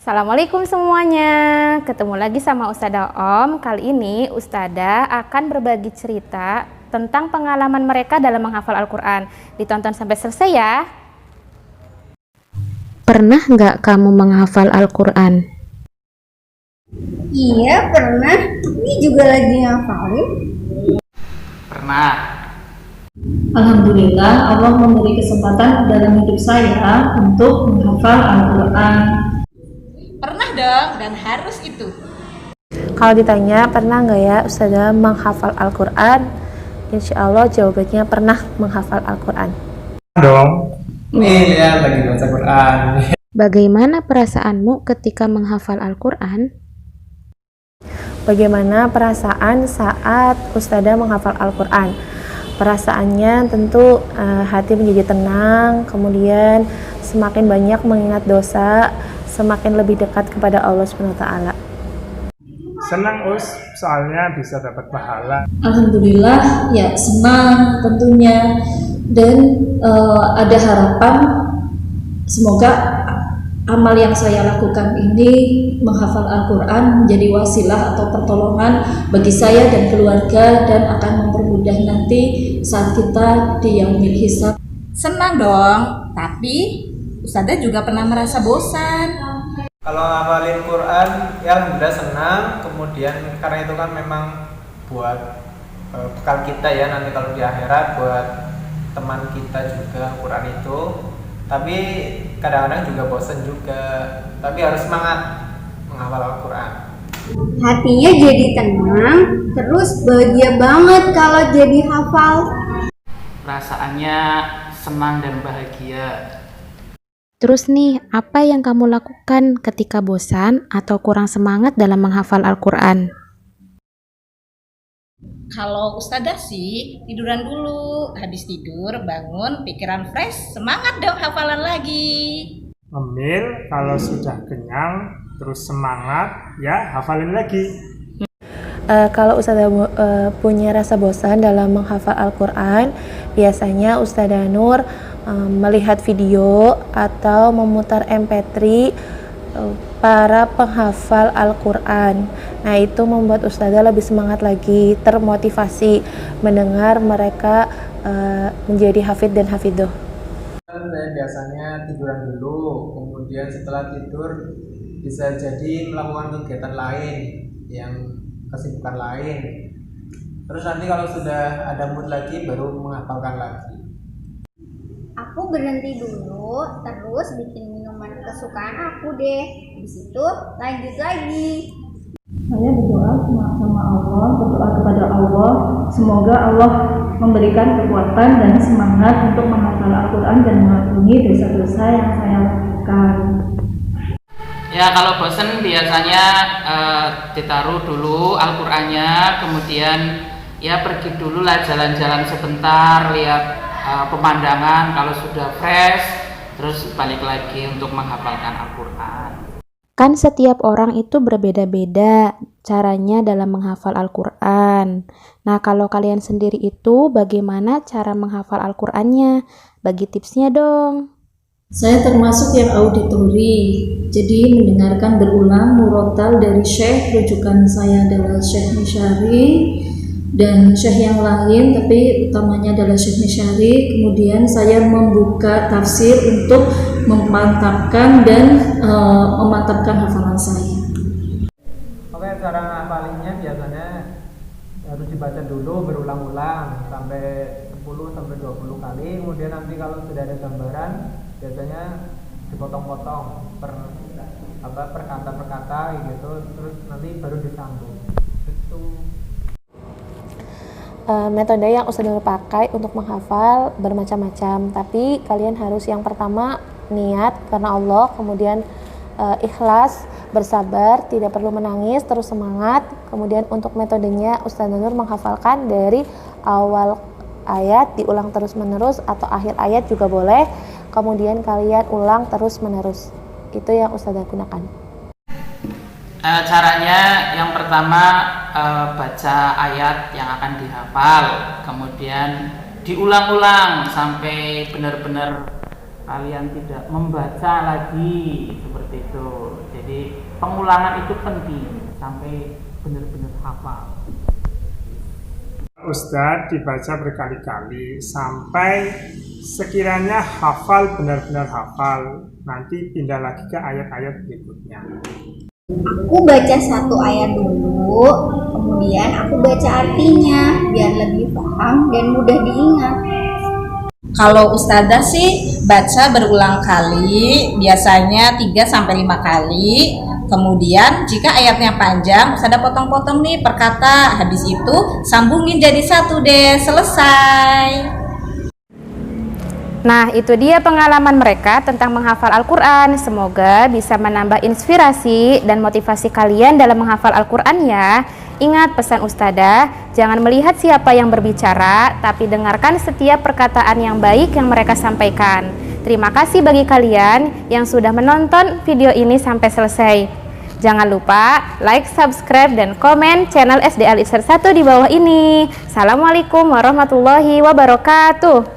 Assalamualaikum semuanya, ketemu lagi sama Ustadzah Om. Kali ini Ustadzah akan berbagi cerita tentang pengalaman mereka dalam menghafal Al-Quran. Ditonton sampai selesai ya. Pernah nggak kamu menghafal Al-Quran? Iya pernah, ini juga lagi ngafalin. Pernah. Alhamdulillah Allah memberi kesempatan dalam hidup saya untuk menghafal Al-Quran. Pernah dong, dan harus itu. Kalau ditanya pernah nggak ya Ustadzah menghafal Al-Quran? Insya Allah jawabannya pernah menghafal Al-Quran. Dong. Nih lihat lagi baca Quran. Bagaimana perasaanmu ketika menghafal Al-Quran? Bagaimana perasaan saat Ustadzah menghafal Al-Quran? Perasaannya tentu hati menjadi tenang, kemudian semakin banyak mengingat dosa, semakin lebih dekat kepada Allah SWT. Senang soalnya bisa dapat pahala. Alhamdulillah ya senang tentunya, dan ada harapan semoga amal yang saya lakukan ini menghafal Al-Quran menjadi wasilah atau pertolongan bagi saya dan keluarga, dan akan mempermudah nanti saat kita di yaumil hisab. Senang dong, tapi Ustadzah juga pernah merasa bosan. Kalau ngafalin Quran ya alhamdulillah senang. Kemudian karena itu kan memang buat bekal kita ya nanti kalau di akhirat, buat teman kita juga Quran itu. Tapi kadang-kadang juga bosan juga. Tapi harus semangat menghafal Al-Quran. Hatinya jadi tenang, terus bahagia banget kalau jadi hafal. Perasaannya senang dan bahagia. Terus nih, apa yang kamu lakukan ketika bosan atau kurang semangat dalam menghafal Al-Quran? Kalau Ustadzah sih tiduran dulu, habis tidur bangun pikiran fresh, semangat dong hafalan lagi. Ngemil, kalau sudah kenyang terus semangat ya hafalin lagi. Kalau Ustadzah punya rasa bosan dalam menghafal Al-Quran, biasanya Ustadzah Nur melihat video atau memutar MP3 para penghafal Al-Quran. Nah, itu membuat Ustadzah lebih semangat lagi, termotivasi mendengar mereka menjadi hafid dan hafidoh. Saya biasanya tiduran dulu, kemudian setelah tidur bisa jadi melakukan kegiatan lain yang kesibukan lain. Terus nanti kalau sudah ada mood lagi baru menghafalkan lagi. Aku berhenti dulu, terus bikin minuman kesukaan aku deh. Habis itu lanjut lagi. Saya berdoa sama Allah, berdoa kepada Allah, semoga Allah memberikan kekuatan dan semangat untuk menghafal Al-Quran dan mengampuni dosa-dosa yang saya lakukan. Ya kalau bosen biasanya ditaruh dulu Al-Qur'annya, kemudian ya pergi dulu lah jalan-jalan sebentar, lihat pemandangan. Kalau sudah fresh, terus balik lagi untuk menghafalkan Al-Qur'an. Kan setiap orang itu berbeda-beda caranya dalam menghafal Al-Quran. Nah, kalau kalian sendiri itu bagaimana cara menghafal Al-Qurannya? Bagi tipsnya dong. Saya termasuk yang auditori, jadi mendengarkan berulang murotal dari syekh. Rujukan saya adalah Syekh Misyari dan syekh yang lain, tapi utamanya adalah Syekh Misyari. Kemudian saya membuka tafsir untuk memantapkan hafalan saya. Oke, cara ngapalinnya biasanya harus dibaca dulu berulang-ulang sampai 10 sampai 20 kali. Kemudian nanti kalau sudah ada gambaran biasanya dipotong-potong per kata per kata gitu, terus nanti baru disambung. Itu Metode yang Ustadzah Nur pakai untuk menghafal bermacam-macam, tapi kalian harus yang pertama niat karena Allah, kemudian ikhlas, bersabar, tidak perlu menangis, terus semangat. Kemudian untuk metodenya Ustadzah Nur menghafalkan dari awal ayat diulang terus-menerus atau akhir ayat juga boleh. Kemudian kalian ulang terus-menerus. Itu yang Ustadzah gunakan. Caranya yang pertama baca ayat yang akan dihafal, kemudian diulang-ulang sampai benar-benar kalian tidak membaca lagi seperti itu. Jadi pengulangan itu penting sampai benar-benar hafal. Ustadz dibaca berkali-kali sampai sekiranya hafal, benar-benar hafal, nanti pindah lagi ke ayat-ayat berikutnya. Aku baca satu ayat dulu, kemudian aku baca artinya biar lebih paham dan mudah diingat. Kalau ustazah sih baca berulang kali, biasanya 3-5 kali. Kemudian jika ayatnya panjang, ustazah potong-potong nih per kata. Habis itu sambungin jadi satu deh, selesai. Nah, itu dia pengalaman mereka tentang menghafal Al-Quran. Semoga bisa menambah inspirasi dan motivasi kalian dalam menghafal Al-Quran ya. Ingat pesan Ustadzah, jangan melihat siapa yang berbicara, tapi dengarkan setiap perkataan yang baik yang mereka sampaikan. Terima kasih bagi kalian yang sudah menonton video ini sampai selesai. Jangan lupa like, subscribe, dan komen channel SD Al Izhar 1 di bawah ini. Assalamualaikum warahmatullahi wabarakatuh.